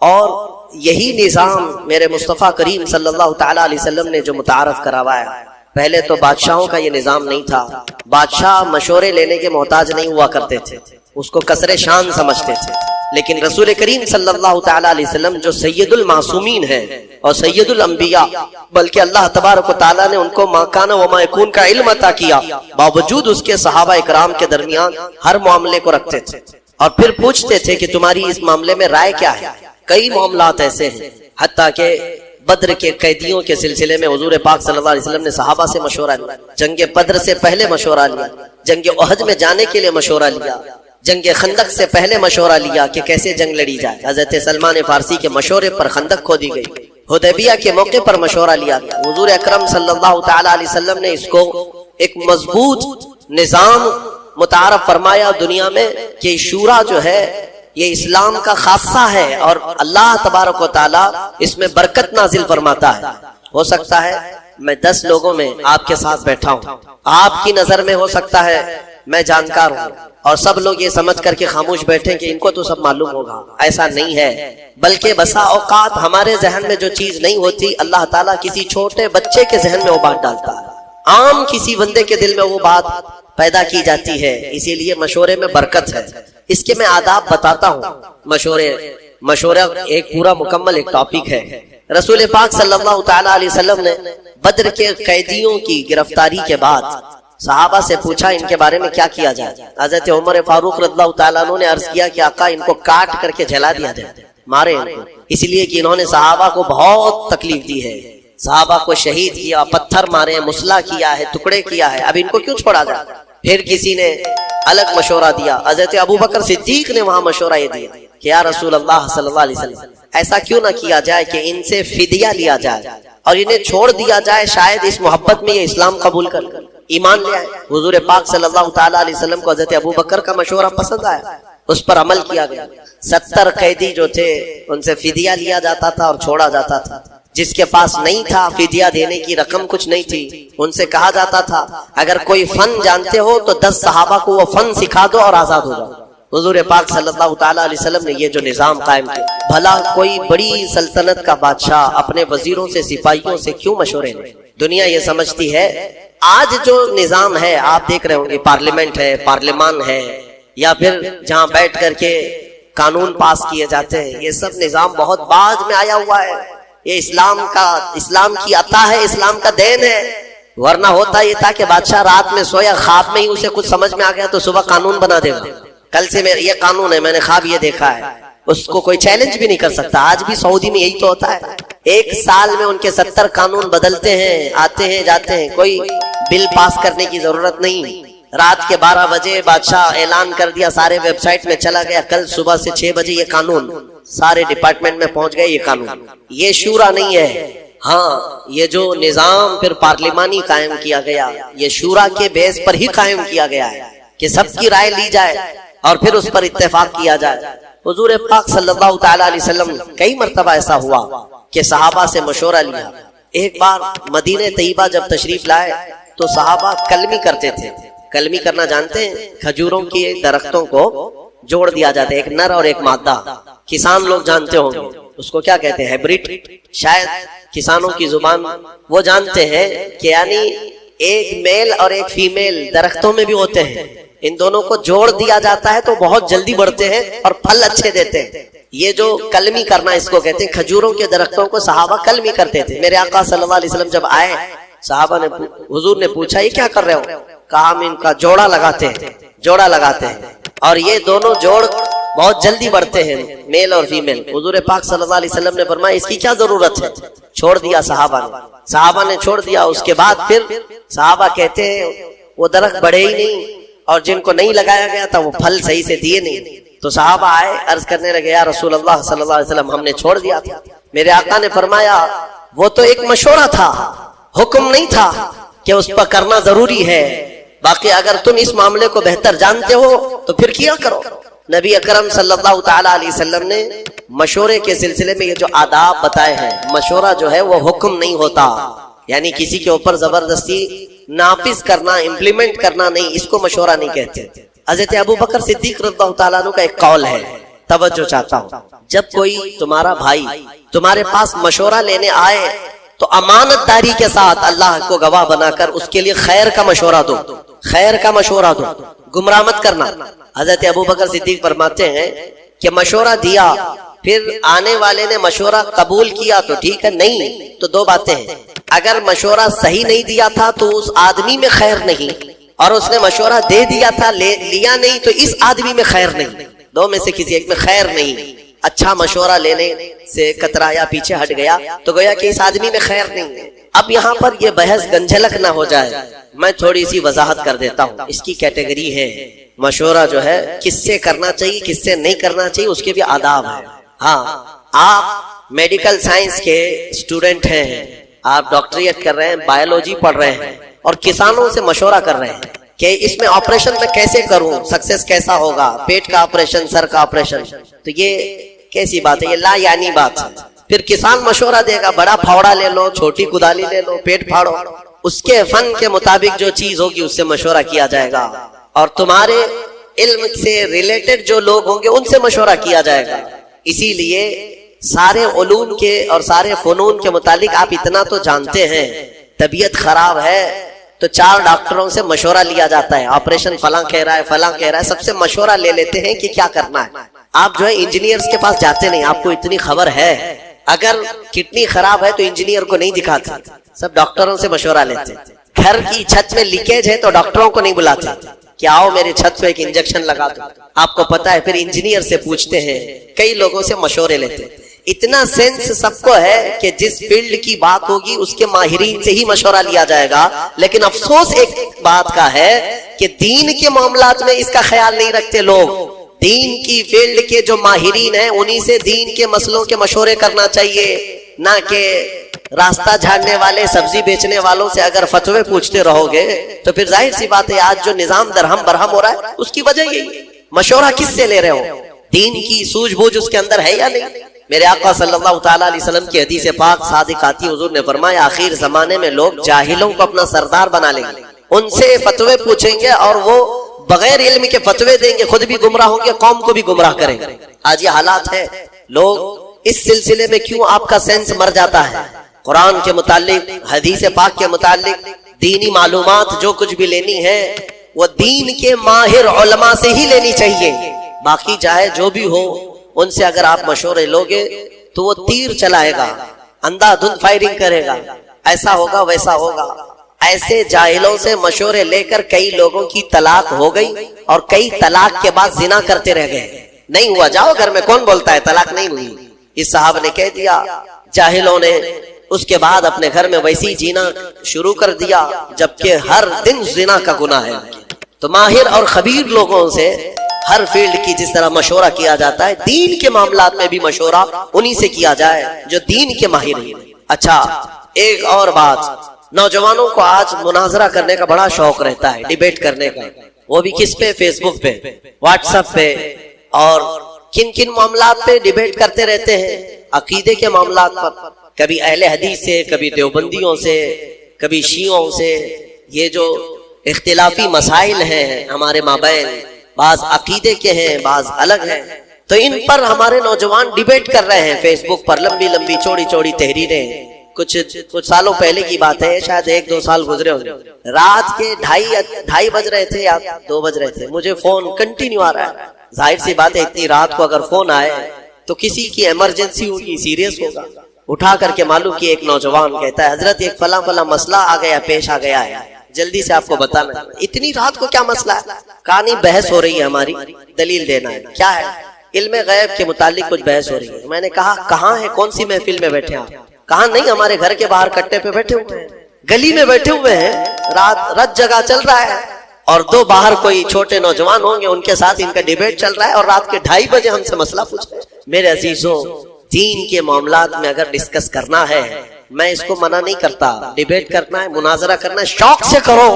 اور یہی نظام میرے مصطفیٰ کریم صلی اللہ تعالیٰ علیہ وسلم نے جو متعارف کروایا. پہلے تو بادشاہوں کا یہ نظام نہیں تھا. بادشاہ مشورے لینے کے محتاج نہیں ہوا کرتے تھے, اس کو کسر شان سمجھتے تھے. لیکن رسول کریم صلی اللہ تعالیٰ علیہ وسلم جو سید المعصومین ہیں اور سید الانبیاء, بلکہ اللہ تبارک و تعالیٰ نے ان کو ما کان و ما یکون کا علم عطا کیا, باوجود اس کے صحابہ اکرام کے درمیان ہر معاملے کو رکھتے تھے اور پھر پوچھتے تھے کہ تمہاری اس معاملے میں رائے کیا ہے. کئی معاملات ایسے ہیں, حتیٰ کہ بدر کے قیدیوں کے سلسلے میں حضور پاک صلی اللہ علیہ وسلم نے صحابہ سے مشورہ لیا. جنگ بدر سے پہلے مشورہ لیا, جنگ احد میں جانے کے لیے مشورہ لیا, جنگ خندق سے پہلے مشورہ لیا کہ کیسے جنگ لڑی جائے. حضرت سلمان فارسی کے مشورے پر خندق کھودی گئی. حدیبیہ کے موقع پر مشورہ لیا گیا. حضور اکرم صلی اللہ تعالی علیہ وسلم نے اس کو ایک مضبوط نظام متعارف فرمایا دنیا میں کہ شورا جو ہے یہ اسلام کا خاصہ ہے اور اللہ تبارک و تعالی اس میں برکت نازل فرماتا ہے. ہو سکتا ہے میں 10 لوگوں میں آپ کے ساتھ بیٹھا ہوں, آپ کی نظر میں ہو سکتا ہے میں جانکار ہوں اور سب لوگ یہ سمجھ کر کے خاموش بیٹھیں کہ ان کو تو سب معلوم ہوگا. ایسا نہیں ہے, بلکہ بسا اوقات ہمارے ذہن میں جو چیز نہیں ہوتی اللہ تعالیٰ کسی چھوٹے بچے کے ذہن میں وہ بات ڈالتا ہے, عام کسی بندے کے دل میں وہ بات پیدا کی جاتی ہے. اسی لیے مشورے میں برکت ہے. اس کے میں آداب بتاتا ہوں. مشورہ ایک پورا مکمل ایک ٹاپک ہے. رسول پاک صلی اللہ تعالی علیہ وسلم نے بدر کے قیدیوں کی گرفتاری کے بعد صحابہ سے پوچھا ان کے بارے میں کیا کیا جائے. حضرت عمر فاروق رضی اللہ تعالیٰ عنہ نے عرض کیا کہ آقا ان کو کاٹ کر کے جلا دیا جائے, مارے ان کو, اس لیے کہ انہوں نے صحابہ کو بہت تکلیف دی ہے, صحابہ کو شہید کیا, پتھر مارے, مسلح کیا ہے, ٹکڑے کیا ہے, اب ان کو کیوں چھوڑا جائے. پھر کسی نے الگ مشورہ دیا. حضرت ابو بکر صدیق نے وہاں مشورہ یہ دیا کہ یا رسول اللہ صلی اللہ علیہ وسلم ایسا کیوں نہ کیا جائے کہ ان سے فدیہ لیا جائے اور انہیں چھوڑ دیا جائے, شاید اس محبت میں یہ اسلام قبول کر ایمان لے آئے. حضور پاک صلی اللہ تعالی علیہ وسلم کو حضرت ابو بکر کا مشورہ پسند آیا, اس پر عمل کیا گیا. 70 قیدی جو تھے ان سے فدیہ لیا جاتا تھا اور چھوڑا جاتا تھا. جس کے پاس نہیں تھا, فدیہ دینے کی رقم کچھ نہیں تھی, ان سے کہا جاتا تھا اگر کوئی فن جانتے ہو تو 10 صحابہ کو وہ فن سکھا دو اور آزاد ہو جاؤ. حضور پاک صلی اللہ تعالی علیہ وسلم نے یہ جو نظام قائم کیا, بھلا کوئی بڑی سلطنت کا بادشاہ اپنے وزیروں سے سپاہیوں سے کیوں مشورے لے. دنیا یہ سمجھتی ہے آج جو نظام ہے آپ دیکھ رہے ہوں گے, پارلیمنٹ ہے, پارلیمان ہے, یا پھر جہاں بیٹھ کر کے قانون پاس کیے جاتے ہیں, یہ سب نظام بہت بعد میں آیا ہوا ہے. یہ اسلام کی عطا ہے, اسلام کا دین ہے. ورنہ ہوتا یہ تھا کہ بادشاہ رات میں سویا, خواب میں ہی اسے کچھ سمجھ میں آ گیا تو صبح قانون بنا دے گا, کل سے یہ قانون ہے, میں نے خواب یہ دیکھا ہے, اس کو کوئی چیلنج بھی نہیں کر سکتا. آج بھی سعودی میں یہی تو ہوتا ہے, 1 سال میں ان کے 70 قانون بدلتے ہیں, آتے ہیں جاتے ہیں, کوئی بل پاس کرنے کی ضرورت نہیں. رات کے 12 بجے بادشاہ اعلان کر دیا, سارے ویب سائٹ میں چلا گیا, کل صبح سے 6 بجے یہ قانون سارے ڈپارٹمنٹ میں پہنچ گئے, یہ قانون. یہ شورا نہیں ہے. ہاں, یہ جو نظام پھر پارلیمانی قائم کیا گیا, یہ شورا کے بیس پر ہی قائم کیا گیا ہے کہ سب کی رائے لی جائے اور پھر اس پر اتفاق کیا جائے. حضور پاک صلی اللہ تعالی علیہ وسلم کئی مرتبہ ایسا ہوا کہ صحابہ سے مشورہ لیا. ایک بار مدینہ طیبہ جب تشریف لائے تو صحابہ کلمی کرتے تھے. کلمی کرنا جانتے ہیں؟ کھجوروں کے درختوں کو جوڑ دیا جاتا ہے, ایک نر اور ایک مادہ. کسان لوگ جانتے ہوں گے اس کو کیا کہتے ہیں, ہیبرڈ. شاید کسانوں کی زبان وہ جانتے ہیں کہ یعنی ایک میل اور ایک فیمیل درختوں میں بھی ہوتے ہیں, ان دونوں کو جوڑ دیا جاتا ہے تو بہت جلدی بڑھتے ہیں اور پھل اچھے دیتے ہیں. یہ جو کلمی کرنا اس کو کہتے ہیں. کھجوروں کے درختوں کو صحابہ کلمی کرتے تھے. میرے آقا صلی اللہ علیہ وسلم جب آئے, صحابہ نے حضور نے پوچھا یہ کیا کر رہے ہو؟ کہا ہم ان کا جوڑا لگاتے ہیں اور یہ دونوں جوڑ بہت جلدی بڑھتے ہیں, میل اور فیمیل. حضور پاک صلی اللہ علیہ وسلم نے فرمایا اس کی کیا ضرورت ہے, چھوڑ دیا صحابہ نے چھوڑ دیا. اس کے بعد پھر صحابہ کہتے ہیں وہ درخت بڑھے ہی نہیں اور جن کو نہیں لگایا گیا تھا وہ پھل صحیح سے دیے نہیں. تو صحابہ آئے, عرض کرنے لگے یا رسول اللہ صلی اللہ علیہ وسلم ہم نے چھوڑ دیا تھا. میرے آقا نے فرمایا وہ تو ایک مشورہ تھا, حکم نہیں تھا کہ اس پر کرنا ضروری ہے. باقی اگر تم اس معاملے کو بہتر جانتے ہو تو پھر کیا کرو. نبی اکرم صلی اللہ تعالی علیہ وسلم نے مشورے کے سلسلے میں یہ جو آداب بتائے ہیں, مشورہ جو ہے وہ حکم نہیں ہوتا, یعنی کسی کے اوپر زبردستی نافذ کرنا, امپلیمنٹ کرنا نہیں, اس کو مشورہ نہیں کہتے. حضرت ابو بکر صدیق رضی اللہ تعالیٰ عنہ کا ایک قول ہے توجہ چاہتا ہوں، جب کوئی تمہارا بھائی تمہارے پاس مشورہ لینے آئے تو امانت داری کے ساتھ اللہ کو گواہ بنا کر اس کے لیے خیر کا مشورہ دو، خیر کا مشورہ دو، گمراہ مت کرنا۔ حضرت ابوبکر صدیق فرماتے ہیں کہ مشورہ دیا، پھر آنے والے نے مشورہ قبول کیا تو ٹھیک ہے، نہیں تو دو باتیں ہیں، اگر مشورہ صحیح نہیں دیا تھا تو اس آدمی میں خیر نہیں، اور اس نے مشورہ دے دیا تھا لیا نہیں تو اس آدمی میں خیر نہیں، دو میں سے کسی ایک میں خیر نہیں۔ اچھا مشورہ لینے سے کترایا، پیچھے ہٹ گیا تو گویا کہ اس آدمی میں خیر نہیں ہے۔ اب یہاں پر یہ بحث گنجھلک نہ ہو جائے، میں تھوڑی سی وضاحت کر دیتا ہوں۔ اس کی کیٹیگری ہے مشورہ جو ہے کس سے کرنا چاہیے کس سے نہیں کرنا چاہیے، اس کے بھی آداب ہیں۔ ہاں، آپ میڈیکل سائنس کے اسٹوڈنٹ ہیں، آپ ڈاکٹریٹ کر رہے ہیں، بایولوجی پڑھ رہے ہیں اور کسانوں سے مشورہ کر رہے ہیں کہ اس میں آپریشن میں کیسے کروں، سکسیس کیسا ہوگا، پیٹ کا آپریشن، سر کا آپریشن، تو یہ کیسی بات ہے، یہ لا یعنی بات ہے۔ پھر کسان مشورہ دے گا، بڑا پھاوڑا لے لو، چھوٹی کدالی لے لو، پیٹ پھاڑو، اس کے فن کے مطابق جو چیز ہوگی اس سے مشورہ کیا جائے گا، اور تمہارے علم سے ریلیٹڈ جو لوگ ہوں گے ان سے مشورہ کیا جائے گا۔ اسی لیے سارے علوم کے اور سارے فنون کے متعلق آپ اتنا تو جانتے ہیں، طبیعت خراب ہے تو 4 ڈاکٹروں سے مشورہ لیا جاتا ہے، آپریشن فلاں کہہ رہا ہے، فلاں کہہ رہا ہے، سب سے مشورہ لے لیتے ہیں کہ کیا کرنا ہے۔ آپ جو ہے انجینئرز کے پاس جاتے نہیں، آپ کو اتنی خبر ہے، اگر کڈنی خراب ہے تو انجینئر کو نہیں دکھاتے، سب ڈاکٹروں سے مشورہ لیتے ہیں۔ گھر کی چھت میں لیکیج ہے تو ڈاکٹروں کو نہیں بلاتے کہ آؤ میرے چھت پہ ایک انجیکشن لگا دو، آپ کو پتا ہے، پھر انجینئر سے پوچھتے ہیں، کئی لوگوں سے مشورے لیتے ہیں۔ اتنا سینس سب کو ہے کہ جس فیلڈ کی بات ہوگی اس کے ماہرین سے ہی مشورہ لیا جائے گا، لیکن افسوس ایک بات کا ہے کہ دین کے معاملات میں اس کا خیال نہیں رکھتے لوگ۔ دین کی فیلڈ کے جو ماہرین ہیں انہی سے دین کے مسئلوں کے مشورے کرنا چاہیے، نہ کہ راستہ جھاڑنے والے، سبزی بیچنے والوں سے اگر فتوے پوچھتے رہو گے تو پھر ظاہر سی بات ہے آج جو نظام درہم برہم ہو رہا ہے اس کی وجہ یہی۔ مشورہ کس سے لے رہے ہو؟ دین کی سوجھ بوجھ اس کے اندر ہے یا نہیں؟ میرے آقا صلی اللہ تعالیٰ علیہ وسلم کی حدیث پاک صادق آتی حضور نے فرمایا، آخر زمانے میں لوگ جاہلوں کو اپنا سردار بنا لیں گے، ان سے فتوے پوچھیں گے اور وہ بغیر علم کے فتوے دیں گے، خود بھی گمراہ ہوں گے، قوم کو بھی گمراہ کریں گے۔ آج یہ حالات ہے، لوگ اس سلسلے میں کیوں آپ کا سینس مر جاتا ہے؟ قرآن کے متعلق، حدیث پاک کے متعلق دینی معلومات جو کچھ بھی لینی ہے وہ دین کے ماہر علماء سے ہی لینی چاہیے، باقی چاہے جو بھی ہو ان سے اگر آپ مشورے لوگے تو وہ تیر چلائے گا، اندھا دھند فائرنگ کرے گا، ایسا ہوگا ویسا ہوگا۔ ایسے جاہلوں سے مشورے لے کر کئی لوگوں کی طلاق ہو گئی اور کئی طلاق کے بعد زنا کرتے رہ گئے۔ نہیں ہوا، جاؤ گھر میں، کون بولتا ہے طلاق نہیں ہوئی؟ اس صاحب نے کہہ دیا، جاہلوں نے اس کے بعد اپنے گھر میں ویسی جینا شروع کر دیا جبکہ ہر دن زنا کا گناہ ہے۔ تو ماہر اور خبیر لوگوں سے ہر فیلڈ کی جس طرح مشورہ کیا جاتا ہے، دین کے معاملات میں بھی مشورہ انہی سے کیا جائے جو دین کے ماہر ہیں۔ اچھا، ایک اور بات، نوجوانوں کو آج مناظرہ کرنے کا بڑا شوق رہتا ہے، ڈیبیٹ کرنے کا، وہ بھی کس پہ؟ فیس بک پہ، واٹس ایپ پہ، اور کن کن معاملات پہ ڈیبیٹ کرتے رہتے ہیں؟ عقیدے کے معاملات پر، کبھی اہل حدیث سے، کبھی دیوبندیوں سے، کبھی شیعوں سے۔ یہ جو اختلافی مسائل ہیں ہمارے مابین، بعض عقیدے کے ہیں، بعض الگ ہیں، تو ان پر ہمارے نوجوان ڈیبیٹ کر رہے ہیں فیس بک پر، لمبی لمبی چوڑی چوڑی تحریریں۔ کچھ سالوں پہلے کی بات ہے، شاید 1-2 سال گزرے ہوں، رات کے 2:30 بج رہے تھے یا 2 بج رہے تھے، مجھے فون کنٹینیو آ رہا ہے۔ ظاہر سی بات ہے اتنی رات کو اگر فون آئے تو کسی کی ایمرجنسی ہوگی، سیریس ہوگا۔ اٹھا کر کے معلوم کہ ایک نوجوان کہتا ہے، حضرت ایک فلاں فلاں مسئلہ آ گیا، پیش آ گیا ہے، جلدی سے آپ کو بتانا۔ اتنی رات کو کیا مسئلہ ہے؟ کہانی بحث ہو رہی ہے، ہماری دلیل دینا ہے۔ کیا ہے؟ علم غیب کے متعلق کچھ بحث ہو رہی ہے۔ میں نے کہا کہاں ہے، کون سی محفل میں بیٹھے آپ؟ کہاں نہیں، ہمارے گھر کے باہر کٹے پہ بیٹھے ہوئے ہیں، گلی میں بیٹھے ہوئے ہیں، رات جگہ چل رہا ہے، اور 2 باہر کوئی چھوٹے نوجوان ہوں گے، ان کے ساتھ ان کا ڈیبیٹ چل رہا ہے، اور رات کے 2:30 بجے ہم سے مسئلہ پوچھ رہے ہیں۔ میرے عزیزوں، دین کے معاملات میں اگر ڈسکس کرنا ہے، میں اس کو منع نہیں کرتا، ڈیبیٹ کرنا ہے، مناظرہ کرنا ہے، شوق سے کرو،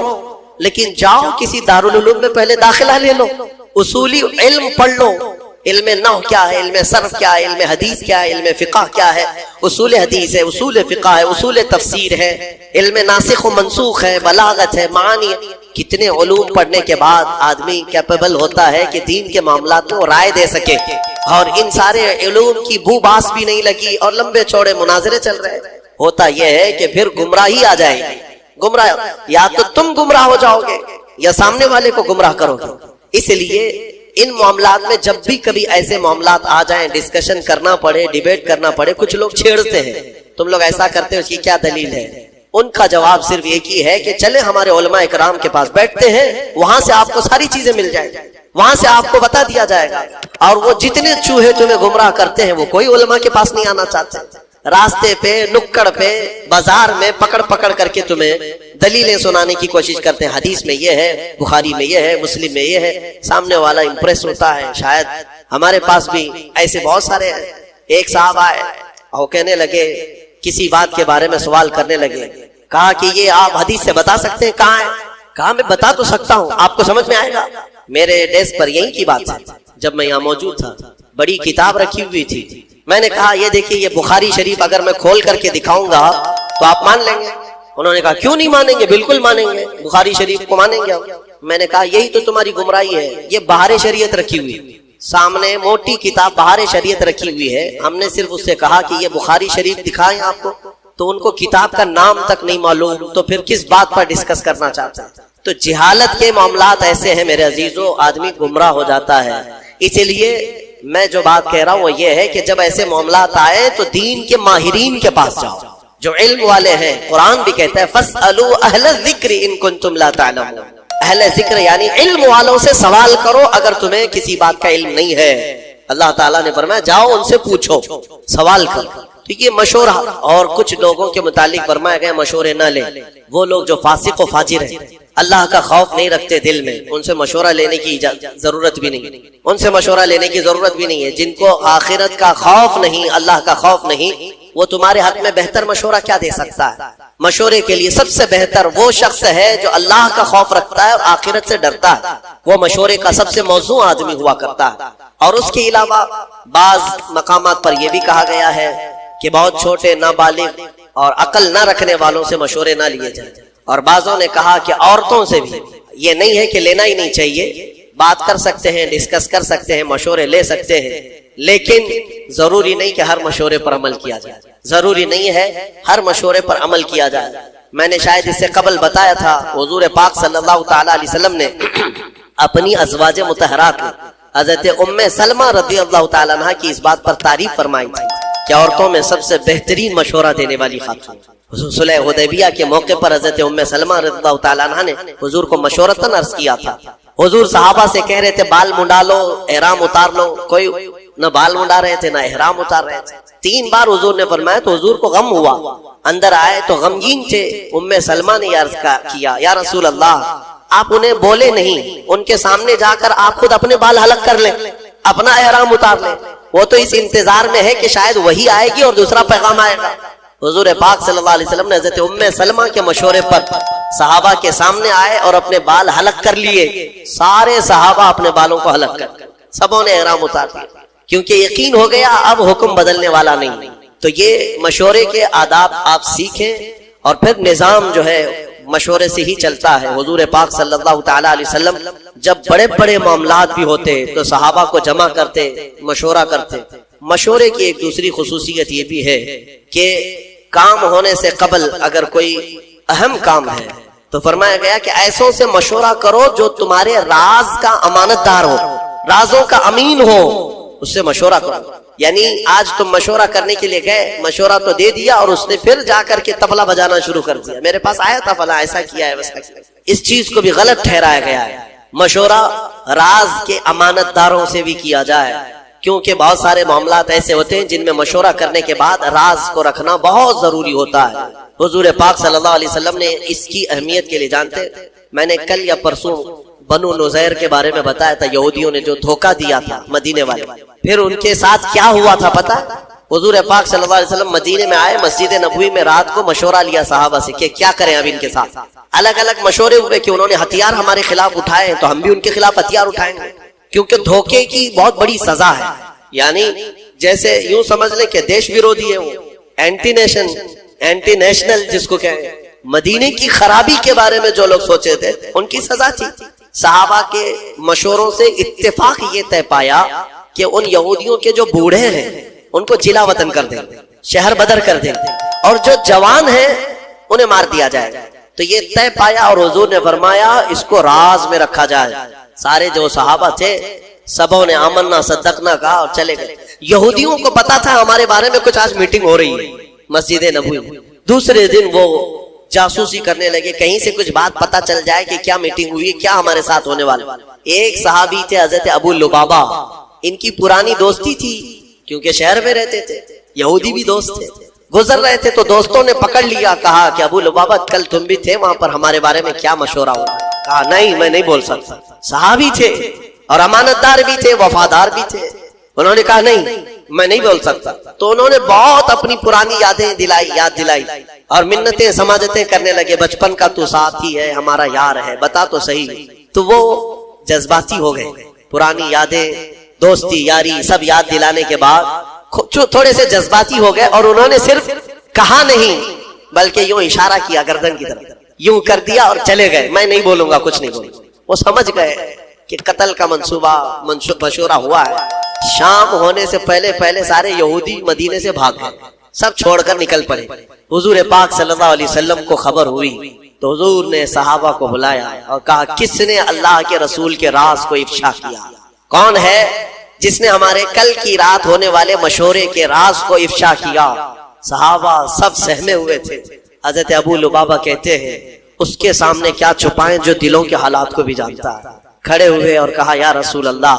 لیکن جاؤ کسی دارالعلوم میں پہلے داخلہ لے لو، اصولی علم پڑھ لو، علم نحو کیا ہے، علم صرف کیا ہے، علم حدیث کیا ہے، علم فقہ کیا ہے، اصول حدیث ہے، اصول فقہ ہے، اصول تفسیر ہے، علم ناسخ و منسوخ ہے، بلاغت ہے، معانی ہے۔ کتنے علوم پڑھنے کے بعد آدمی کیپیبل ہوتا ہے کہ دین کے معاملات میں وہ رائے دے سکے، اور ان سارے علوم کی بو باس بھی نہیں لگی اور لمبے چوڑے مناظرے چل رہے. ہوتا یہ ہے کہ پھر گمراہی آ جائے گی. گمراہ یا تو تم گمراہ ہو جاؤ گے یا سامنے والے کو گمراہ کرو گے. اس لیے ان معاملات میں جب بھی کبھی ایسے معاملات آ جائیں، ڈسکشن کرنا پڑے، ڈیبیٹ کرنا پڑے، کچھ لوگ چھیڑتے ہیں تم لوگ ایسا کرتے ہو، اس کی کیا دلیل ہے؟ ان کا جواب صرف ایک ہی ہے کہ چلے ہمارے علماء اکرام کے پاس بیٹھتے ہیں، وہاں سے آپ کو ساری چیزیں مل جائیں گی، وہاں سے آپ کو بتا دیا جائے گا. اور وہ جتنے چوہے تمہیں گمراہ کرتے ہیں وہ کوئی علماء کے پاس نہیں آنا چاہتے. راستے پہ، نکڑ پہ، بازار میں پکڑ پکڑ کر کے تمہیں دلیلیں سنانے کی کوشش کرتے ہیں. حدیث میں یہ ہے، بخاری میں یہ ہے، مسلم میں یہ ہے. سامنے والا امپریس ہوتا ہے. شاید ہمارے پاس بھی ایسے بہت سارے ہیں. ایک صاحب آئے اور کہنے لگے، کسی بات کے بارے میں سوال کرنے لگے. کہا کہ یہ آپ حدیث سے بتا سکتے ہیں کہاں ہے؟ کہا میں بتا تو سکتا ہوں، آپ کو سمجھ میں آئے گا. میرے ڈیسک پر یہی کی بات ہے، جب میں یہاں موجود تھا بڑی کتاب رکھی ہوئی تھی. میں نے کہا یہ دیکھیے، یہ بخاری شریف اگر میں کھول کر کے دکھاؤں گا تو آپ مان لیں گے؟ انہوں نے کہا کیوں نہیں مانیں گے، بالکل مانیں گے، بخاری شریف کو مانیں گے. میں نے کہا یہی تو تمہاری گمراہی ہے. یہ بہار شریعت رکھی ہوئی، سامنے موٹی کتاب بہار شریعت رکھی ہوئی ہے. ہم نے صرف اس سے کہا کہ یہ بخاری شریف دکھائیں آپ کو، تو ان کو کتاب کا نام تک نہیں معلوم، تو پھر کس بات پر ڈسکس کرنا چاہتے ہیں؟ تو جہالت کے معاملات ایسے ہیں میرے عزیزو، آدمی گمراہ ہو جاتا ہے. اسی لیے میں جو بات کہہ رہا ہوں وہ یہ ہے کہ جب ایسے معاملات آئے تو دین کے ماہرین کے پاس جاؤ، جو علم والے ہیں. قرآن بھی کہتا ہے فَاسْأَلُوا أَهْلَ الذِّكْرِ إِن كُنتُمْ لَا تَعْلَمُونَ. اہل ذکر یعنی علم والوں سے سوال کرو اگر تمہیں کسی بات کا علم نہیں ہے. اللہ تعالیٰ نے فرمایا جاؤ ان سے پوچھو، سوال کرو. تو یہ مشورہ، اور کچھ لوگوں کے متعلق فرمایا گیا مشورے نہ لیں. وہ لوگ جو فاسق و فاجر ہیں، اللہ کا خوف نہیں رکھتے دل میں، ان سے مشورہ لینے کی ضرورت بھی نہیں. ان سے مشورہ لینے کی ضرورت بھی نہیں ہے. جن کو آخرت کا خوف نہیں، اللہ کا خوف نہیں، وہ تمہارے حق میں بہتر مشورہ کیا دے سکتا ہے؟ مشورے کے لیے سب سے بہتر وہ شخص ہے جو اللہ کا خوف رکھتا ہے اور آخرت سے ڈرتا ہے. وہ مشورے کا سب سے موزوں آدمی ہوا کرتا ہے. اور اس کے علاوہ بعض مقامات پر یہ بھی کہا گیا ہے کہ بہت چھوٹے، نابالغ اور عقل نہ رکھنے والوں سے مشورے نہ لیے جائیں. اور بعضوں نے کہا کہ عورتوں سے بھی یہ نہیں ہے کہ لینا ہی نہیں چاہیے، بات کر سکتے ہیں، ڈسکس کر سکتے ہیں، مشورے لے سکتے ہیں، لیکن ضروری نہیں کہ ہر مشورے پر عمل کیا جائے. ضروری نہیں ہے ہر مشورے پر عمل کیا جائے. میں نے شاید اس سے قبل بتایا تھا، حضور پاک صلی اللہ تعالی علیہ وسلم نے اپنی ازواج مطہرات میں حضرت ام سلمہ رضی اللہ تعالیٰ عنہ کی اس بات پر تعریف فرمائی تھی کہ عورتوں میں سب سے بہترین مشورہ دینے والی خاتون. صلح حدیبیہ کے موقع پر حضرت ام سلمہ رضی اللہ تعالیٰ عنہ نے حضور کو مشورتاً عرض کیا تھا. حضور صحابہ سے کہہ رہے تھے بال منڈا لو، احرام اتار لو، کوئی نہ بال منڈا رہے تھے نہ احرام اتار رہے تھے. 3 بار حضور نے فرمایا تو حضور کو غم ہوا. اندر آئے تو غمگین تھے. ام سلمہ نے عرض کیا یا رسول اللہ، آپ انہیں بولے نہیں، ان کے سامنے جا کر آپ خود اپنے بال حلق کر لیں، اپنا احرام اتار لیں. وہ تو اس انتظار میں ہے کہ شاید وہی آئے گی اور دوسرا پیغام آئے گا. حضور پاک صلی اللہ علیہ وسلم نے حضرت ام سلمہ کے مشورے پر صحابہ کے سامنے آئے اور اپنے بال حلق کر لیے. سارے صحابہ اپنے بالوں کو حلق کر سبوں نے احرام اتار دیا، کیونکہ یقین ہو گیا اب حکم بدلنے والا نہیں. تو یہ مشورے کے آداب آپ سیکھیں، اور پھر نظام جو ہے مشورے سے ہی چلتا ہے. حضور پاک صلی اللہ تعالی علیہ وسلم جب بڑے بڑے معاملات بھی ہوتے تو صحابہ کو جمع کرتے، مشورہ کرتے. مشورے کی ایک دوسری خصوصیت یہ بھی ہے کہ کام ہونے سے قبل اگر کوئی اہم کام ہے تو فرمایا گیا کہ ایسوں سے مشورہ کرو جو تمہارے راز کا امانت دار ہو، رازوں کا امین ہو، اس سے مشورہ کرو. یعنی آج تم مشورہ کرنے کے لیے گئے، مشورہ تو دے دیا اور اس نے پھر جا کر کے طبلہ بجانا شروع کر دیا، میرے پاس آیا تھا فلاں ایسا کیا ہے ویسا کیا ہے. اس چیز کو بھی غلط ٹھہرایا گیا ہے. مشورہ راز کے امانت داروں سے بھی کیا جائے، کیونکہ بہت سارے معاملات ایسے ہوتے ہیں جن میں مشورہ کرنے کے بعد راز کو رکھنا بہت ضروری ہوتا ہے. حضور پاک صلی اللہ علیہ وسلم نے اس کی اہمیت کے لیے جانتے. میں نے کل یا پرسوں بنو نذیر کے بارے میں بتایا تھا، یہودیوں نے جو دھوکہ دیا تھا مدینے والے. پھر ان کے ساتھ کیا ہوا تھا پتہ؟ حضور پاک صلی اللہ علیہ وسلم مدینے میں آئے، مسجد نبوی میں رات کو مشورہ لیا صحابہ سے کہ کیا کریں اب ان کے ساتھ. الگ الگ مشورے ہوئے کہ انہوں نے ہتھیار ہمارے خلاف اٹھائے ہیں تو ہم بھی ان کے خلاف ہتھیار اٹھائیں گے، کیونکہ دھوکے کی بہت بڑی سزا ہے. یعنی جیسے یوں سمجھ لیں کہ دیش ویرودھی ہے، وہ اینٹی نیشنل جس کو کہیں، مدینے کی خرابی کے بارے میں جو لوگ سوچے تھے ان کی سزا تھی. صحابہ کے مشوروں سے اتفاق یہ طے پایا کہ ان یہودیوں کے جو بوڑھے ہیں ان کو جلا وطن کر دیں، شہر بدر کر دیں، اور جو جوان ہیں انہیں مار دیا جائے گا۔ تو یہ طے پایا اور حضور نے فرمایا اس کو راز میں رکھا جائے۔ سارے جو صحابہ تھے سبوں نے آمنا صدقنا کہا اور چلے گئے۔ یہودیوں کو پتا تھا ہمارے بارے میں کچھ آج میٹنگ ہو رہی ہے مسجد نبوی میں۔ دوسرے دن وہ جاسوسی کرنے لگے، کہیں سے کچھ بات پتا چل جائے کہ کیا میٹنگ ہوئی، کیا ہمارے ساتھ ہونے والا۔ ایک صحابی تھے حضرت ابو لبابہ، ان کی پرانی دوستی تھی کیونکہ شہر میں رہتے تھے، یہودی بھی دوست تھے، گزر رہے تھے تو دوستوں نے پکڑ لیا، کہا کہ ابو لبابہ کل تم بھی تھے وہاں پر، ہمارے بارے میں کیا مشورہ ہوا؟ کہا نہیں میں نہیں بول سکتا۔ صحابی تھے اور امانت دار بھی تھے، وفادار بھی تھے، انہوں نے کہا نہیں میں نہیں بول سکتا۔ تو انہوں نے بہت اپنی پرانی یاد دلائی اور منتیں سماجتیں کرنے لگے، بچپن کا تو ساتھی ہے، ہمارا یار ہے، بتا تو صحیح۔ تو وہ جذباتی ہو گئے، پرانی یادیں، دوستی یاری سب یاد دلانے کے بعد تھوڑے سے جذباتی ہو گئے، اور انہوں نے صرف کہا نہیں بلکہ یوں اشارہ کیا گردن کی طرف، یوں کر دیا اور چلے گئے، میں نہیں بولوں گا، کچھ نہیں بولوں گا۔ وہ سمجھ گئے کہ قتل کا منصوبہ مشورہ ہوا ہے۔ شام ہونے سے پہلے سارے یہودی مدینے سے بھاگ گئے، سب چھوڑ کر نکل پڑے۔ حضور پاک صلی اللہ علیہ وسلم کو خبر ہوئی تو حضور نے صحابہ کو بلایا اور کہا کس نے اللہ کے رسول کے راز کو افشا کیا؟ کون ہے جس نے ہمارے کل کی رات ہونے والے مشورے کے راز کو افشا کیا؟ صحابہ سب سہمے ہوئے تھے۔ حضرت ابو لبابہ کہتے ہیں اس کے سامنے کیا چھپائیں جو دلوں کے حالات کو بھی جانتا ہے۔ کھڑے ہوئے اور کہا یا رسول اللہ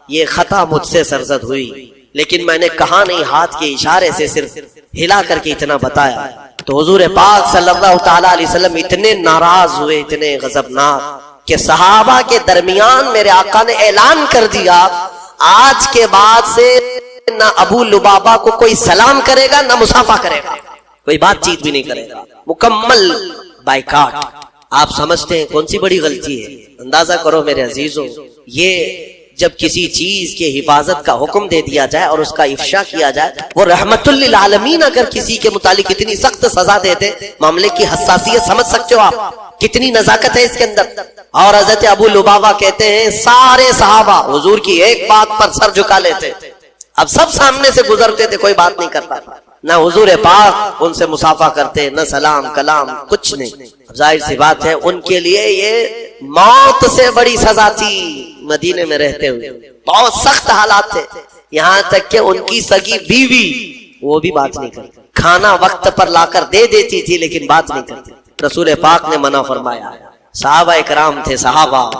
یہ خطا مجھ سے سرزد ہوئی، لیکن میں نے کہا نہیں، ہاتھ کے اشارے سے صرف ہلا کر کے اتنا بتایا۔ تو حضور پاک صلی اللہ تعالی علیہ وسلم اتنے ناراض ہوئے، اتنے غضبناک کہ صحابہ کے درمیان میرے آقا نے اعلان کر دیا آج کے بعد سے نہ ابو لبابہ کو کوئی سلام کرے گا نہ مصافحہ کرے گا، کوئی بات چیت بھی نہیں کرے گا، مکمل بائیکاٹ۔ آپ سمجھتے ہیں کون سی بڑی غلطی ہے؟ اندازہ کرو میرے عزیزوں، یہ جب کسی چیز کے حفاظت کا حکم دے دیا جائے اور اس کا افشا کیا جائے، وہ رحمت للعالمین اگر کسی کے متعلق اتنی سخت سزا دیتے، معاملے کی حساسیت سمجھ سکتے ہو آپ، کتنی نزاکت ہے اس کے اندر۔ اور حضرت ابو لبابہ کہتے ہیں سارے صحابہ حضور کی ایک بات پر سر جھکا لیتے، اب سب سامنے سے گزرتے تھے، کوئی بات نہیں کرتا، نہ حضور پاک ان سے مصافحہ کرتے، نہ سلام کلام، کچھ نہیں۔ ظاہر سی بات ہے ان کے لیے یہ موت سے بڑی سزا تھی۔ مدینے میں رہتے ہوئے بہت سخت حالات تھے، یہاں تک کہ ان کی سگی بیوی وہ بھی بات نہیں کرتی، کھانا وقت پر لا کر دے دیتی تھی لیکن بات نہیں کرتی، رسول پاک نے منع فرمایا۔ صحابہ اکرام تھے، صحابہ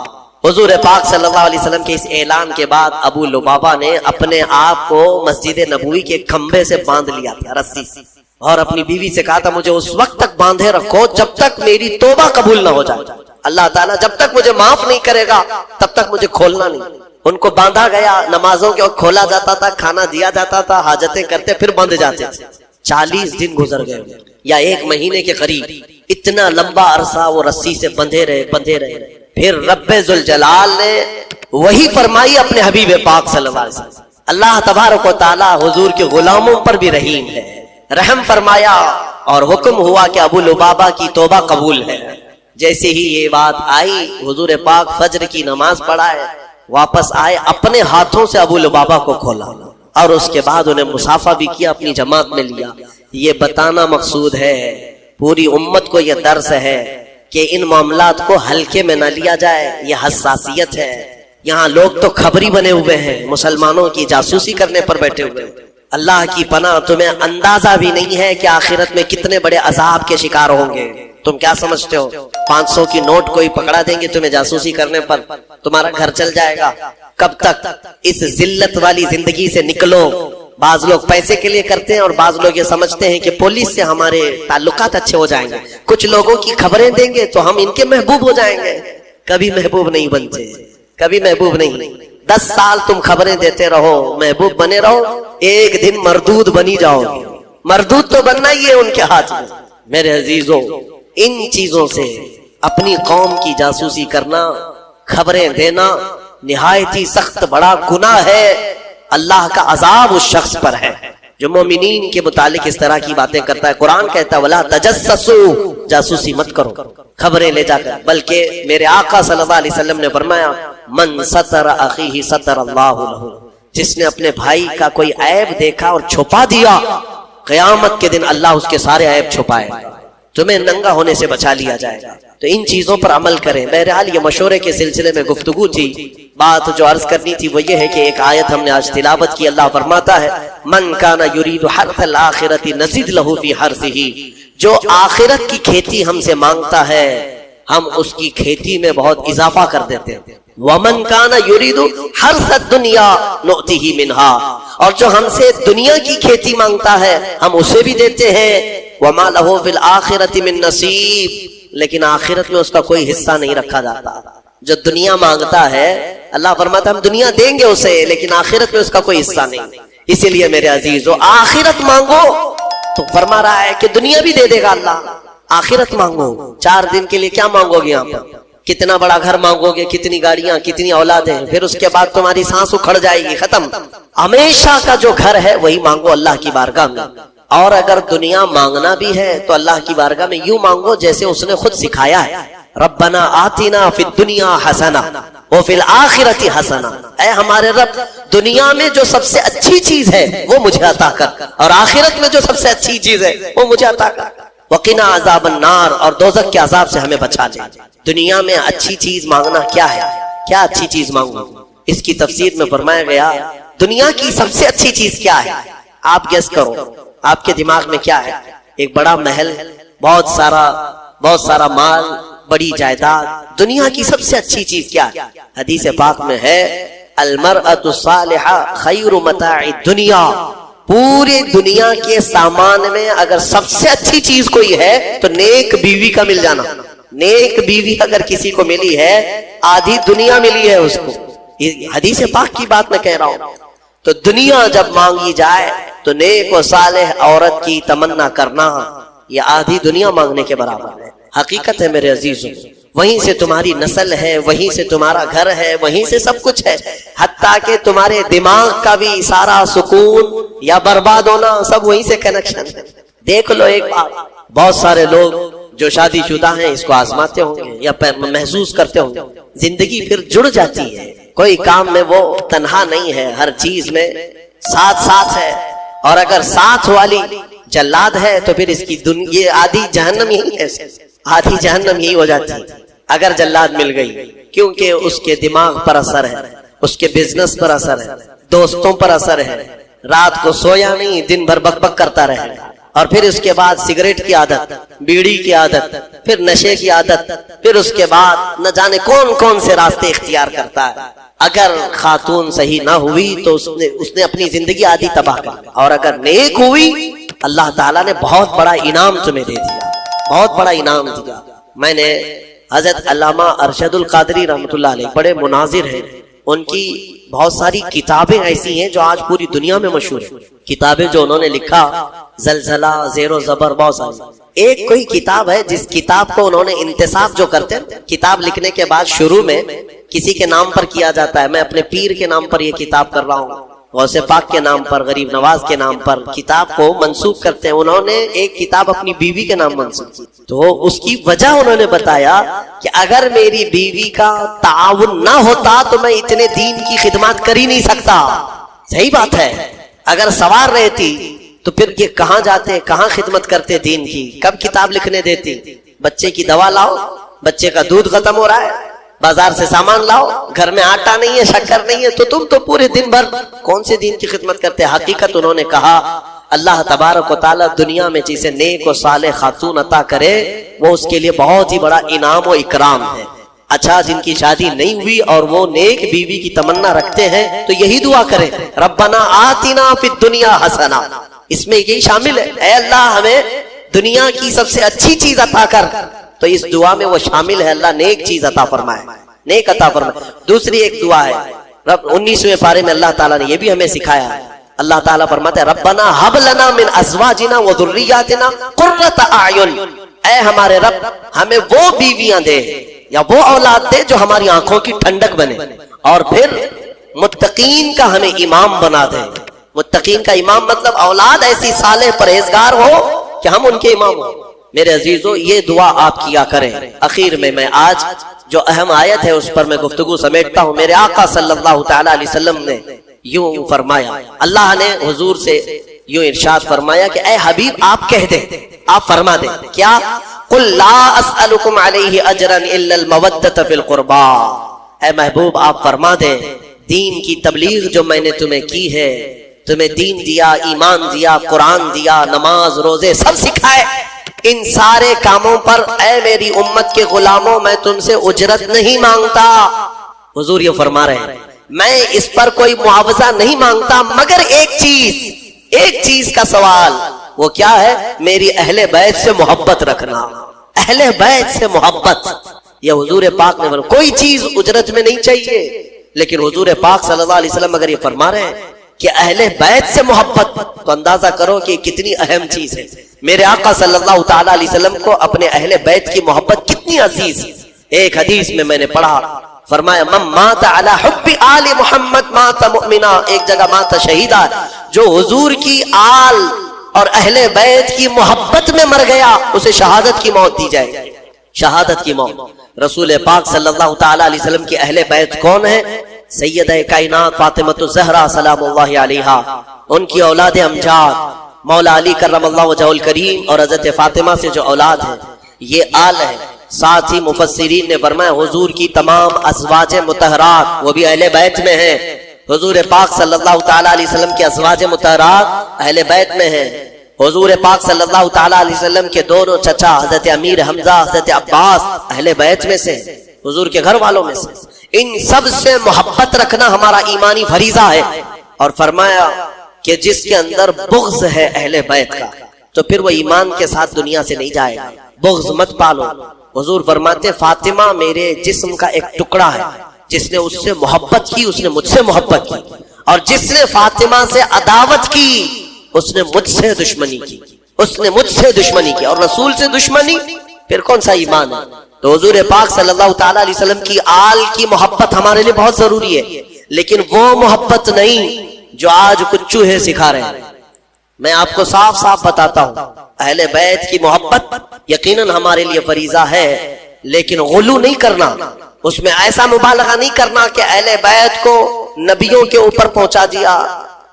حضور پاک صلی اللہ علیہ وسلم کے اس اعلان کے بعد ابو لبابہ نے اپنے آپ کو مسجد نبوی کے کھمبے سے باندھ لیا تھا رسی سے، اور اپنی بیوی سے کہا تھا مجھے اس وقت تک باندھے رکھو جب تک میری توبہ قبول نہ ہو جائے، اللہ تعالیٰ جب تک مجھے معاف نہیں کرے گا تب تک مجھے کھولنا نہیں۔ ان کو باندھا گیا، نمازوں کے وقت کھولا جاتا تھا، کھانا دیا جاتا تھا، حاجتیں کرتے پھر بندھ جاتے تھے۔ 40 دن گزر گئے یا 1 مہینے کے قریب، اتنا لمبا عرصہ وہ رسی سے بندھے رہے۔ پھر رب ذوالجلال نے وہی فرمائی اپنے حبیب پاک صلی اللہ علیہ وسلم۔ اللہ تبارک و تعالی حضور کے غلاموں پر بھی رحیم ہے، رحم فرمایا اور حکم ہوا کہ ابو لبابہ کی توبہ قبول ہے۔ جیسے ہی یہ بات آئی حضور پاک فجر کی نماز پڑھائے، واپس آئے، اپنے ہاتھوں سے ابو لبابہ کو کھولا اور اس کے بعد انہیں مصافحہ بھی کیا، اپنی جماعت میں لیا۔ یہ بتانا مقصود ہے، پوری امت کو یہ درس ہے کہ ان معاملات کو ہلکے میں نہ لیا جائے، یہ حساسیت ہے۔ یہاں لوگ تو خبری بنے ہوئے ہیں، مسلمانوں کی جاسوسی کرنے پر بیٹھے ہوئے ہیں۔ اللہ کی پناہ، تمہیں اندازہ بھی نہیں ہے کہ آخرت میں کتنے بڑے عذاب کے شکار ہوں گے۔ تم کیا سمجھتے ہو 500 کی نوٹ کوئی پکڑا دیں گے تمہیں جاسوسی کرنے پر، تمہارا گھر چل جائے گا؟ کب تک اس ذلت والی زندگی سے نکلو۔ بعض لوگ پیسے کے لیے کرتے ہیں اور بعض لوگ یہ سمجھتے ہیں کہ پولیس سے ہمارے تعلقات اچھے ہو جائیں گے، کچھ لوگوں کی خبریں دیں گے تو ہم ان کے محبوب ہو جائیں گے۔ کبھی محبوب نہیں بنتے، کبھی محبوب نہیں۔ 10 سال تم خبریں دیتے رہو، محبوب بنے رہو، ایک دن مردود بنی جاؤ گے۔ مردود تو بننا ہی ہے ان کے ہاتھ میں۔ میرے عزیزوں، ان چیزوں سے اپنی قوم کی جاسوسی کرنا، خبریں دینا نہایت ہی سخت بڑا گناہ ہے۔ اللہ کا عذاب اس شخص پر ہے جو مومنین کے متعلق اس طرح کی باتیں کرتا ہے۔ قرآن کہتا ہے وَلَا تَجَسَّسُوا، جاسوسی مت کرو، خبریں لے جا کر، بلکہ میرے آقا صلی اللہ علیہ وسلم نے فرمایا من ستر اخیہ ستر اللہ لہ، جس نے اپنے بھائی کا کوئی عیب دیکھا اور چھپا دیا، قیامت کے دن اللہ اس کے سارے عیب چھپائے، تمہیں ننگا ہونے سے بچا لیا جائے گا۔ تو ان چیزوں پر عمل کریں۔ بہرحال یہ مشورے کے سلسلے میں گفتگو تھی، بات جو عرض کرنی تھی وہ یہ ہے کہ ایک آیت ہم نے آج تلاوت کی، اللہ فرماتا ہے من کان یرید حرث الآخرۃ نزد لہ فی حرثہ، جو آخرت کی کھیتی ہم سے مانگتا ہے ہم اس کی کھیتی میں بہت اضافہ کر دیتے ہیں۔ ومن کان یرید حرث الدنیا نؤتہ منہا، اور جو ہم سے دنیا کی کھیتی مانگتا ہے ہم اسے بھی دیتے ہیں۔ وما لہ فی الآخرۃ من نصیب، لیکن آخرت میں اس کا کوئی حصہ نہیں رکھا جاتا۔ جو دنیا مانگتا ہے اللہ فرماتا ہے ہم دنیا دیں گے اسے، لیکن آخرت میں اس کا کوئی حصہ نہیں۔ اسی لیے میرے عزیزو آخرت مانگو تو فرما رہا ہے کہ دنیا بھی دے دے گا اللہ، آخرت مانگو۔ 4 دن کے لیے کیا مانگو گے یہاں پر؟ کتنا بڑا گھر مانگو گے، کتنی گاڑیاں، کتنی اولادیں، پھر اس کے بعد تمہاری سانس اکھڑ جائے گی، ختم۔ ہمیشہ کا جو گھر ہے وہی مانگو اللہ کی بارگاہ میں۔ اور اگر دنیا مانگنا بھی ہے تو اللہ کی بارگاہ میں یوں مانگو جیسے اس نے خود سکھایا ہے، ربنا آتنا فی الدنیا حسنہ وفی الآخرۃ حسنہ، اے ہمارے رب دنیا میں جو سب سے اچھی چیز ہے وہ مجھے عطا کر، اور آخرت میں جو سب سے اچھی چیز ہے وہ مجھے عطا کر، وقنا عذاب النار، اور دوزخ کے عذاب سے ہمیں بچا لے۔ دنیا میں اچھی چیز مانگنا کیا ہے؟ کیا اچھی چیز مانگو؟ اس کی تفسیر میں فرمایا گیا دنیا کی سب سے اچھی چیز کیا ہے؟ آپ گیس کرو، آپ کے دماغ میں کیا ہے؟ ایک بڑا محل، بہت سارا مال، بڑی جائیداد۔ دنیا کی سب سے اچھی چیز کیا ہے؟ حدیث پاک میں ہے المرأۃ الصالحہ خیر متاع الدنیا، پوری دنیا کے سامان میں اگر سب سے اچھی چیز کوئی ہے تو نیک بیوی کا مل جانا۔ نیک بیوی اگر کسی کو ملی ہے آدھی دنیا ملی ہے اس کو، حدیث پاک کی بات میں کہہ رہا ہوں۔ تو دنیا جب مانگی جائے تو نیک و صالح عورت کی تمنا کرنا یہ آدھی دنیا مانگنے کے برابر ہے۔ حقیقت ہے میرے عزیزوں، وہیں سے تمہاری نسل ہے، وہیں سے تمہارا گھر ہے، وہیں سے سب کچھ ہے، حتیٰ کہ تمہارے دماغ کا بھی سارا سکون یا برباد ہونا سب وہیں سے کنیکشن ہے۔ دیکھ لو ایک بات، بہت سارے لوگ جو شادی شدہ ہیں اس کو آزماتے ہوں گے یا محسوس کرتے ہوں گے، زندگی پھر جڑ جاتی ہے، کوئی کام میں وہ تنہا نہیں ہے، ہر چیز میں ساتھ ہے، اور اگر ساتھ والی جلاد ہے تو پھر اس کی یہ آدھی جہنم ہی ہے، آدھی جہنم ہی ہو جاتی ہے اگر جلاد مل گئی، کیونکہ اس کے دماغ پر اثر ہے، اس کے بزنس پر اثر ہے، دوستوں پر اثر ہے، رات کو سویا نہیں، دن بھر بک بک کرتا رہے، اور پھر اس کے بعد سگریٹ کی عادت، بیڑی کی عادت، پھر نشے کی عادت، پھر اس کے بعد نہ جانے کون کون سے راستے اختیار کرتا ہے۔ اگر خاتون صحیح نہ ہوئی تو اس نے اپنی زندگی آدھی تباہ کر دی، اور اگر نیک ہوئی اللہ تعالیٰ نے بہت بڑا انعام تمہیں دے دیا، بہت بڑا انعام دیا۔ میں نے حضرت علامہ ارشد القادری رحمۃ اللہ علیہ، بڑے مناظر ہیں، ان کی بہت ساری کتابیں ایسی ہیں جو آج پوری دنیا میں مشہور ہیں، کتابیں جو انہوں نے لکھا، زلزلہ، زیر و زبر، بہت ساری۔ ایک کوئی کتاب ہے جس کتاب کو انہوں نے انتصاب جو کرتے ہیں، کتاب لکھنے کے بعد شروع میں کسی کے نام پر کیا جاتا ہے، میں اپنے پیر کے نام پر یہ کتاب کر رہا ہوں، غوث پاک کے نام پر، غریب نواز کے نام پر کتاب کو منسوب کرتے ہیں۔ انہوں نے ایک کتاب اپنی بیوی کے نام منسوب کی، تو اس کی وجہ انہوں نے بتایا کہ اگر میری بیوی کا تعاون نہ ہوتا تو میں اتنے دین کی خدمات کر ہی نہیں سکتا۔ صحیح بات ہے، اگر سوار رہتی تو پھر یہ کہاں جاتے، کہاں خدمت کرتے دین کی، کب کتاب لکھنے دیتی؟ بچے کی دوا لاؤ، بچے کا دودھ ختم ہو رہا ہے، بازار سے سامان لاؤ، گھر میں آٹا نہیں ہے، شکر نہیں ہے، تو تم تو پورے دن بھر کون سے دین کی خدمت کرتے؟ حقیقت انہوں نے کہا اللہ تبارک و تعالی دنیا میں جسے نیک و صالح خاتون عطا کرے وہ اس کے لیے بہت ہی بڑا انعام و اکرام ہے۔ اچھا، جن کی شادی نہیں ہوئی اور وہ نیک بیوی کی تمنا رکھتے ہیں تو یہی دعا کریں، ربنا آتنا فی الدنیا حسنہ، اس میں یہی شامل ہے، اے اللہ ہمیں دنیا کی سب سے اچھی چیز عطا کر، تو اس دعا میں وہ شامل ہے، اللہ نیک چیز عطا فرمائے، نیک عطا فرمائے۔ دوسری ایک دعا ہے، رب 19ویں پارے میں اللہ تعالیٰ نے یہ بھی ہمیں سکھایا ہے، اللہ تعالیٰ فرماتے ہیں ربنا ہب لنا من ازواجنا و ذریاتنا قرۃ اعین، اے ہمارے رب ہمیں وہ بیویاں دے یا وہ اولاد دے جو ہماری آنکھوں کی ٹھنڈک بنے، اور پھر متقین کا ہمیں امام بنا دے۔ متقین کا امام مطلب اولاد ایسی صالح پرہیزگار ہو کہ ہم ان کے امام ہوں۔ میرے عزیزو یہ دعا آپ کیا کریں۔ اخیر میں آج جو اہم آیت ہے اس پر میں گفتگو سمیٹتا ہوں۔ میرے آقا صلی اللہ تعالی علیہ وسلم نے یوں فرمایا، اللہ نے حضور سے یوں ارشاد فرمایا کہ اے حبیب آپ کہہ دیں، آپ فرما دیں کیا؟ قل لا اسألکم علیہ اجرا الا المودۃ فی القربى، اے محبوب آپ فرما دیں دین کی تبلیغ جو میں نے تمہیں کی ہے، تمہیں دین دیا، ایمان دیا، قرآن دیا، نماز روزے سب سکھائے، ان سارے کاموں پر اے میری امت کے غلاموں میں تم سے اجرت نہیں مانگتا۔ حضور یہ فرما رہے ہیں میں اس پر کوئی معاوضہ نہیں مانگتا، مگر ایک چیز کا سوال، وہ کیا ہے؟ میری اہل بیت سے محبت رکھنا، اہل بیت سے محبت۔ یہ حضور پاک نے فرمایا کوئی چیز اجرت میں نہیں چاہیے، لیکن حضور پاک صلی اللہ علیہ وسلم اگر یہ فرما رہے ہیں کہ اہل بیت سے محبت، تو اندازہ کرو کہ کتنی اہم چیز ہے۔ میرے آقا صلی اللہ تعالی علیہ وسلم کو اپنے اہل بیت کی محبت کتنی عزیز۔ ایک حدیث میں نے پڑھا، فرمایا من مات علی حب آل محمد مات مؤمنا، ایک جگہ مات شہیدہ، جو حضور کی آل اور اہل بیت کی محبت میں مر گیا اسے شہادت کی موت دی جائے، شہادت کی موت۔ رسول پاک صلی اللہ تعالی علیہ وسلم کی اہل بیت کون ہے؟ سیدہ کائنات فاطمۃ الزہرا سلام اللہ علیہا، ان کی اولاد امجاد مولا علی کرم اللہ وجہہ الکریم اور حضرت فاطمہ سے جو اولاد ہے یہ آل ہے۔ ساتھ ہی مفسرین نے فرمایا حضور کی تمام ازواج مطہرات وہ بھی اہل بیت میں ہیں، حضور پاک صلی اللہ تعالی علیہ وسلم کے ازواج مطہرات اہل بیت میں ہیں۔ حضور پاک صلی اللہ تعالی علیہ وسلم کے دونوں چچا حضرت امیر حمزہ حضرت عباس اہل بیت میں سے، حضور کے گھر والوں میں سے۔ ان سب سے محبت رکھنا ہمارا ایمانی فریضہ ہے، اور فرمایا کہ جس کے اندر بغض ہے اہل بیت کا تو پھر وہ ایمان کے ساتھ دنیا سے نہیں جائے گا، بغض مت پالو۔ حضور فرماتے فاطمہ میرے جسم کا ایک ٹکڑا ہے، جس نے اس سے محبت کی اس نے مجھ سے محبت کی، اور جس نے فاطمہ سے عداوت کی اس نے مجھ سے دشمنی کی، اس نے مجھ سے دشمنی کی، اور رسول سے دشمنی پھر کون سا ایمان ہے؟ تو حضور پاک صلی اللہ تعالی علیہ وسلم کی آل کی محبت ہمارے لیے بہت ضروری ہے، لیکن وہ محبت نہیں جو آج کچھ چوہے سکھا رہے ہیں۔ میں آپ کو صاف صاف بتاتا ہوں اہل بیت کی محبت یقیناً ہمارے لیے فریضہ ہے، لیکن غلو نہیں کرنا، اس میں ایسا مبالغہ نہیں کرنا کہ اہل بیت کو نبیوں کے اوپر پہنچا دیا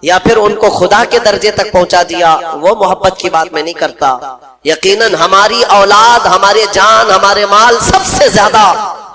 یا پھر ان کو خدا کے درجے تک پہنچا دیا، وہ محبت کی بات میں نہیں کرتا۔ یقیناً ہماری اولاد، ہمارے جان، ہمارے مال سب سے زیادہ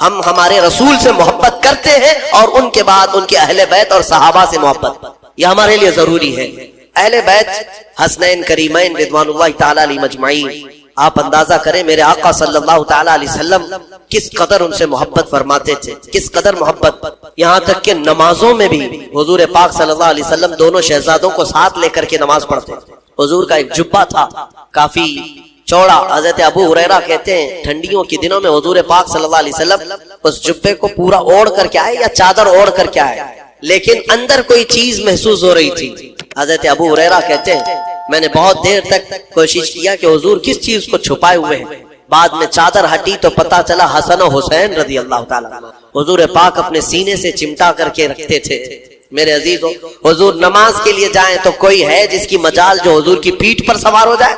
ہم ہمارے رسول سے محبت کرتے ہیں، اور ان کے بعد ان کے اہل بیت اور صحابہ سے محبت، یہ ہمارے لیے ضروری ہے۔ اہل بیت حسنین کریمین رضوان اللہ تعالی علیہ مجمعین، آپ اندازہ کریں میرے آقا صلی اللہ تعالی علیہ وسلم کس قدر ان سے محبت فرماتے تھے، کس قدر محبت، یہاں تک کہ نمازوں میں بھی حضور پاک صلی اللہ علیہ وسلم دونوں شہزادوں کو ساتھ لے کر کے نماز پڑھتے تھے۔ حضور کا ایک جبہ تھا کافی چوڑا، حضرت ابو ہریرہ کہتے ہیں ٹھنڈیوں کے دنوں میں حضور پاک صلی اللہ علیہ وسلم اس جبے کو پورا اوڑھ کر کے آئے یا چادر اوڑھ کر کے آئے، لیکن اندر کوئی چیز محسوس ہو رہی تھی۔ حضرت ابو ہریرہ کہتے ہیں میں نے بہت دیر تک کوشش کیا کہ حضور کس چیز کو چھپائے ہوئے ہیں، بعد میں چادر ہٹی تو پتا چلا حسن و حسین رضی اللہ تعالیٰ حضور پاک اپنے سینے سے چمٹا کر کے رکھتے تھے۔ میرے عزیزو حضور نماز کے لیے جائیں تو کوئی ہے جس کی مجال جو حضور کی پیٹھ پر سوار ہو جائے؟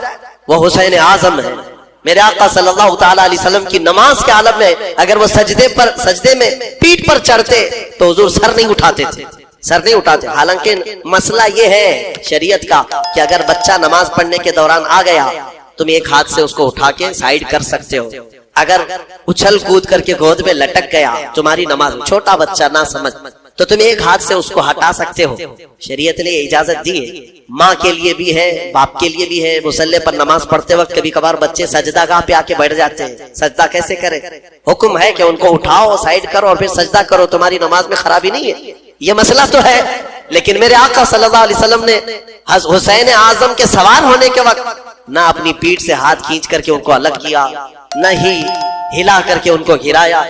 وہ حسین اعظم ہے۔ میرے آقا صلی اللہ تعالی علیہ وسلم کی نماز کے عالم میں اگر وہ سجدے میں پیٹھ پر چڑھتے تو حضور سر نہیں اٹھاتے تھے، سر نہیں اٹھاتے۔ حالانکہ مسئلہ یہ ہے شریعت کا کہ اگر بچہ نماز پڑھنے کے دوران آ گیا تم ایک ہاتھ سے اس کو اٹھا کے سائیڈ کر سکتے ہو، اگر اچھل کود کر کے گود میں لٹک گیا تمہاری نماز، چھوٹا بچہ نہ سمجھ، تو تم ایک ہاتھ سے اس کو ہٹا سکتے ہو، شریعت نے اجازت دی ہے۔ ماں کے لیے بھی ہے، باپ کے لیے بھی ہے۔ مصلی پر نماز پڑھتے وقت کبھی کبھار بچے سجدہ گاہ پہ آ کے بیٹھ جاتے ہیں، سجدہ کیسے کرے؟ حکم ہے کہ ان کو اٹھاؤ، سائیڈ کرو اور پھر سجدہ کرو، تمہاری نماز میں خرابی نہیں ہے۔ یہ مسئلہ تو ہے، لیکن میرے آقا صلی اللہ علیہ وسلم نے حسین اعظم کے سوار ہونے کے وقت نہ اپنی پیٹھ سے ہاتھ کھینچ کر کے ان کو الگ کیا، نہ ہی ہلا کر کے ان کو گرایا،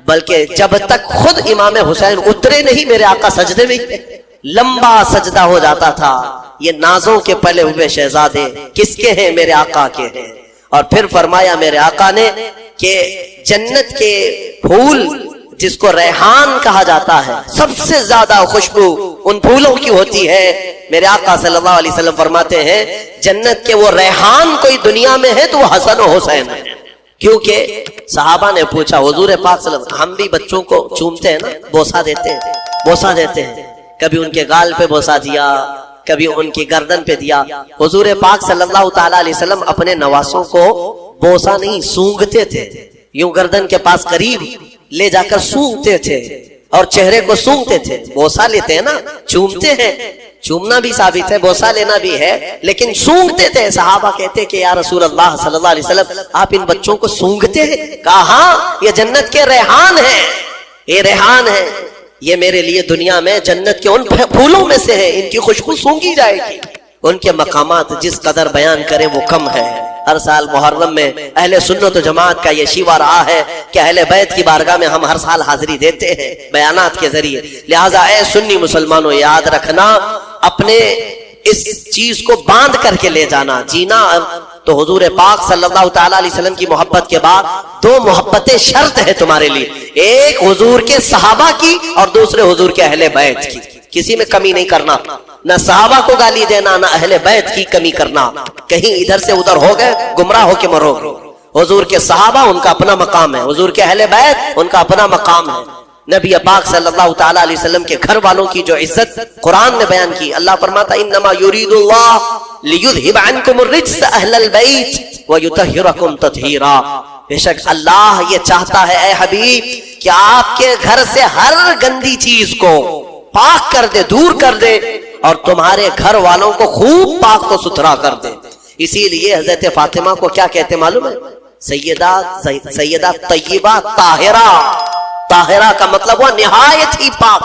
بلکہ جب تک خود امام حسین اترے نہیں میرے آقا سجدے میں لمبا سجدہ ہو جاتا تھا۔ یہ نازوں کے پلے ہوئے شہزادے کس کے ہیں؟ میرے آقا کے ہیں۔ اور پھر فرمایا میرے آقا نے کہ جنت کے پھول جس کو ریحان کہا جاتا ہے سب سے زیادہ خوشبو ان پھولوں کی ہوتی ہے۔ میرے آقا صلی اللہ علیہ وسلم فرماتے ہیں جنت کے وہ ریحان کوئی دنیا میں ہے تو وہ حسن و حسین ہے۔ کیونکہ صحابہ نے پوچھا حضور پاک صلی اللہ علیہ وسلم، ہم بھی بچوں کو چومتے ہیں نا، بوسہ دیتے ہیں، کبھی ان کے گال پہ بوسہ دیا، کبھی ان کی گردن پہ دیا۔ حضور پاک صلی اللہ تعالی علیہ وسلم اپنے نواسوں کو بوسہ نہیں سونگھتے تھے، یوں گردن کے پاس قریب لے جا کر سونگھتے تھے اور چہرے کو سونگھتے تھے۔ بوسہ لیتے ہیں نا، چومتے ہیں، چومنا بھی ثابت ہے، بوسہ لینا بھی ہے، لیکن سونگھتے تھے۔ صحابہ کہتے کہ یا رسول اللہ صلی اللہ علیہ وسلم آپ ان بچوں کو سونگھتے ہیں؟ کہا ہاں، یہ جنت کے ریحان ہیں، یہ ریحان ہیں، یہ میرے لیے دنیا میں جنت کے ان پھولوں میں سے ہیں، ان کی خوشبو سونگھی جائے گی۔ ان کے مقامات جس قدر بیان کریں وہ کم ہے۔ ہر سال محرم میں اہل سنت و جماعت کا یہ شیوا رہا ہے کہ اہل بیت کی بارگاہ میں ہم ہر سال حاضری دیتے ہیں بیانات کے ذریعے۔ لہٰذا اے سنی مسلمانوں، یاد رکھنا، اپنے اس چیز کو باندھ کر کے لے جانا، جینا۔ تو حضور پاک صلی اللہ تعالی علیہ وسلم کی محبت کے بعد دو محبتیں شرط ہے تمہارے لیے، ایک حضور کے صحابہ کی اور دوسرے حضور کے اہل بیت کی۔ کسی میں کمی نہیں کرنا، نہ صحابہ کو گالی دینا، نہ اہل بیت کی کمی کرنا۔ کہیں ادھر سے ادھر ہو گئے گمراہ ہو کے مرو گے۔ حضور کے صحابہ ان کا اپنا مقام ہے، حضور کے اہل بیت ان کا اپنا مقام ہے۔ نبی پاک صلی اللہ تعالی علیہ وسلم کے گھر والوں کی جو عزت قرآن نے بیان کی، اللہ فرماتا انما یرید اللہ لیذھب عنکم الرجس اہل البیت ویطہرکم تطہیرا۔ بے شک اللہ یہ چاہتا ہے اے حبیب کہ آپ کے گھر سے ہر گندی چیز کو پاک کر دے، دور کر دے، اور تمہارے گھر والوں کو خوب پاک و ستھرا کر دے۔ اسی لیے حضرت فاطمہ کو کیا کہتے معلوم ہے؟ سیدہ طیبہ طاہرہ۔ طاہرہ کا مطلب ہوا نہایت ہی پاک۔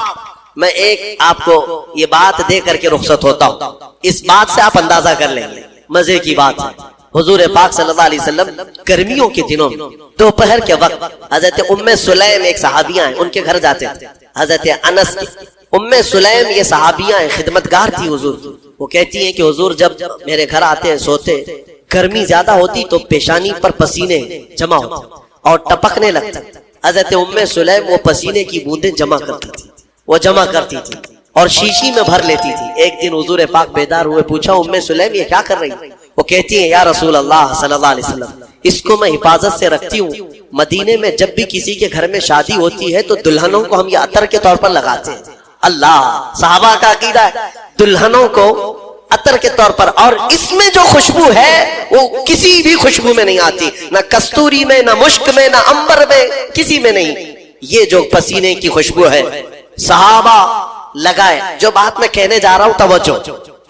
میں ایک آپ کو یہ بات دے کر کے رخصت ہوتا ہوں، اس بات سے آپ اندازہ کر لیں گے، مزے کی بات ہے۔ حضور پاک صلی اللہ علیہ وسلم گرمیوں کے دنوں میں دوپہر کے وقت حضرت ام سلیم ایک صحابیہ ہیں، ان کے گھر جاتے تھے۔ حضرت انس کی ام سلیم یہ صحابیہ ہیں، خدمتگار تھی حضور کی۔ وہ کہتی ہیں کہ حضور جب میرے گھر آتے سوتے، گرمی زیادہ ہوتی تو پیشانی پر پسینے جمع ہوتے اور ٹپکنے لگتے۔ حضرت ام سلیم وہ پسینے کی بوندیں جمع کرتی تھی، وہ جمع کرتی تھی اور شیشی میں بھر لیتی تھی۔ ایک دن حضور پاک بیدار ہوئے، پوچھا ام سلیم یہ کیا کر رہی؟ وہ کہتی ہیں یا رسول اللہ صلی اللہ علیہ وسلم اس کو میں حفاظت سے رکھتی ہوں، مدینے میں جب بھی کسی کے گھر میں شادی ہوتی ہے تو دلہنوں کو ہم یہ عطر کے طور پر لگاتے ہیں۔ اللہ، صحابہ کا عقیدہ ہے دلہنوں کو عطر کے طور پر، اور اس میں جو خوشبو ہے وہ کسی بھی خوشبو میں نہیں آتی، نہ کستوری میں، نہ مشک میں، نہ عنبر میں، کسی میں نہیں۔ یہ جو پسینے کی خوشبو ہے صحابہ لگائے۔ جو بات میں کہنے جا رہا ہوں توجہ۔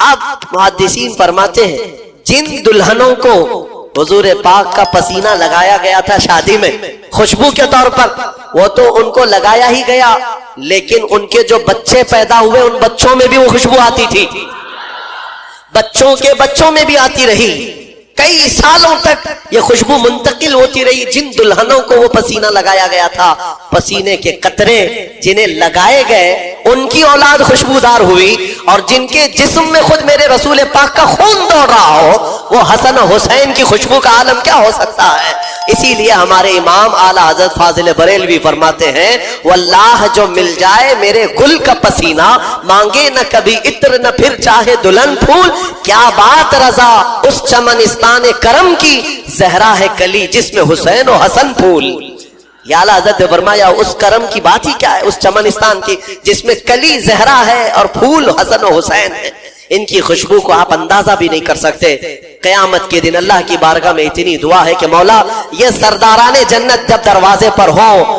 اب محدثین فرماتے ہیں جن دلہنوں کو حضور پاک کا پسینہ لگایا گیا تھا شادی میں خوشبو کے طور پر، وہ تو ان کو لگایا ہی گیا، لیکن ان کے جو بچے پیدا ہوئے ان بچوں میں بھی وہ خوشبو آتی تھی، بچوں کے بچوں میں بھی آتی رہی، کئی سالوں تک یہ خوشبو منتقل ہوتی رہی۔ جن دلہنوں کو وہ پسینہ لگایا گیا تھا، پسینے کے قطرے جنہیں لگائے گئے ان کی اولاد خوشبودار ہوئی، اور جن کے جسم میں خود میرے رسول پاک کا خون دوڑ رہا ہو وہ حسن و حسین کی خوشبو کا عالم کیا ہو سکتا ہے؟ اسی لیے ہمارے امام اعلیٰ حضرت فاضل بریلوی فرماتے ہیں واللہ جو مل جائے میرے گل کا پسینہ، مانگے نہ کبھی عطر نہ پھر چاہے دلہن پھول، کیا بات رضا اس چمنستان کرم کی، زہرا ہے کلی جس میں حسین و حسن پھول۔ یا اعلیٰ حضرت نے فرمایا اس کرم کی بات ہی کیا ہے، اس چمنستان کی جس میں کلی زہرا ہے اور پھول حسن و حسین ہے۔ ان کی خوشبو کو آپ اندازہ بھی نہیں کر سکتے۔ قیامت کے دن اللہ کی بارگاہ میں اتنی دعا ہے کہ مولا یہ سرداران جنت جب دروازے پر ہوں